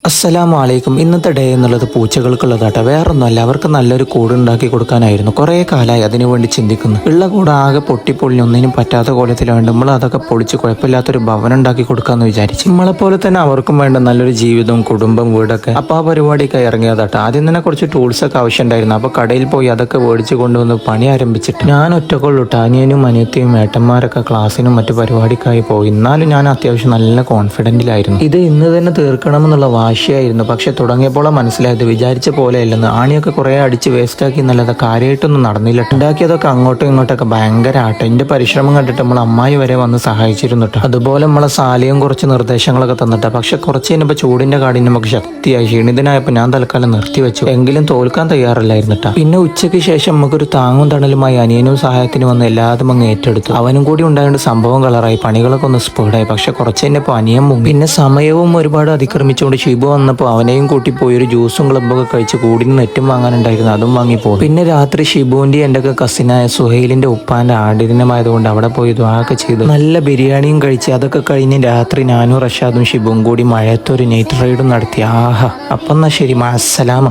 അസ്സലാമു അലൈക്കും. ഇന്നത്തെ ഡേ എന്നുള്ളത് പൂച്ചകൾക്കുള്ളതാട്ടെ, വേറൊന്നുമല്ല. അവർക്ക് നല്ലൊരു കൂട് ഉണ്ടാക്കി കൊടുക്കാനായിരുന്നു. കുറേ കാലമായി അതിനുവേണ്ടി ചിന്തിക്കുന്നു. ഉള്ള കൂട് ആകെ പൊട്ടിപ്പൊളിഞ്ഞ് ഒന്നിനും പറ്റാത്ത കോലത്തിൽ വേണ്ട നമ്മൾ അതൊക്കെ പൊളിച്ച് കുഴപ്പമില്ലാത്തൊരു ഭവനം ഉണ്ടാക്കി കൊടുക്കാന്ന് വിചാരിച്ചു. നമ്മളെപ്പോലെ തന്നെ അവർക്കും വേണ്ട നല്ലൊരു ജീവിതവും കുടുംബം വീടൊക്കെ. അപ്പോൾ ആ പരിപാടിയൊക്കെ ഇറങ്ങിയതാട്ടെ. ആദ്യം തന്നെ കുറച്ച് ടൂൾസൊക്കെ ആവശ്യമുണ്ടായിരുന്നു. അപ്പോൾ കടയിൽ പോയി അതൊക്കെ മേടിച്ച് കൊണ്ടുവന്ന് പണി ആരംഭിച്ചിട്ട് ഞാൻ ഒറ്റക്കൊള്ളിട്ട് അനിയനും അനിയത്തിയും ഏട്ടന്മാരൊക്കെ ക്ലാസ്സിനും മറ്റു പരിപാടിക്കായി പോയി. എന്നാലും ഞാൻ അത്യാവശ്യം നല്ല കോൺഫിഡൻറ്റിലായിരുന്നു. ഇത് ഇന്ന് തന്നെ തീർക്കണമെന്നുള്ള വാശിയായിരുന്നു. പക്ഷെ തുടങ്ങിയപ്പോൾ മനസ്സിലായത് വിചാരിച്ച പോലെയല്ലെന്ന്. ആണിയൊക്കെ കുറെ അടിച്ച് വേസ്റ്റാക്കി എന്നല്ലാതെ കാര്യമായിട്ടൊന്നും നടന്നില്ല. ഉണ്ടാക്കിയതൊക്കെ അങ്ങോട്ടും ഇങ്ങോട്ടൊക്കെ ഭയങ്കര ആട്ടം. എന്റെ പരിശ്രമം കണ്ടിട്ട് നമ്മൾ അമ്മായി വരെ വന്ന് സഹായിച്ചിരുന്നു കേട്ടോ. അതുപോലെ നമ്മളെ സാലിയും കുറച്ച് നിർദ്ദേശങ്ങളൊക്കെ തന്നിട്ടാ. പക്ഷെ കുറച്ച് കഴിഞ്ഞപ്പോൾ ചൂടിന്റെ കാഠിന്യം നമുക്ക് ശക്തിയായി. ക്ഷീണിതനായപ്പോൾ ഞാൻ തൽക്കാലം നിർത്തിവെച്ചു. എങ്കിലും തോൽക്കാൻ തയ്യാറല്ലായിരുന്നു കേട്ടോ. പിന്നെ ഉച്ചയ്ക്ക് ശേഷം നമുക്കൊരു താങ്ങും തണലുമായി അനിയനും സഹായത്തിന് വന്ന് എല്ലാതും അങ്ങ് ഏറ്റെടുത്തു. അവനും കൂടി ഉണ്ടായതുകൊണ്ട് സംഭവം കളറായി. പണികളൊക്കെ ഒന്ന് സ്പീഡായി. പക്ഷെ കുറച്ച് കഴിഞ്ഞപ്പോൾ അനിയൻ മുങ്ങി. പിന്നെ സമയവും ഒരുപാട് അതിക്രമിച്ചുകൊണ്ട് ഷിബു വന്നപ്പോൾ അവനെയും കൂട്ടി പോയി ഒരു ജ്യൂസും ക്ലബ്ബൊക്കെ കഴിച്ച് കൂടിന് നെറ്റും വാങ്ങാനുണ്ടായിരുന്നു. അതും വാങ്ങിപ്പോയി. പിന്നെ രാത്രി ഷിബുവിന്റെ എൻ്റെ ഒക്കെ കസിനായ സുഹൈലിന്റെ ഉപ്പാന്റെ ആടിനമായതുകൊണ്ട് അവിടെ പോയി ദ്വാക്കെ ചെയ്തു. നല്ല ബിരിയാണിയും കഴിച്ച് അതൊക്കെ കഴിഞ്ഞ് രാത്രി ഞാനും റഷാദും ഷിബുവും കൂടി മഴയത്തൊരു നൈറ്റ് റൈഡും നടത്തി. ആഹാ. അപ്പം എന്നാ ശരി, മഅസ്സലാമ.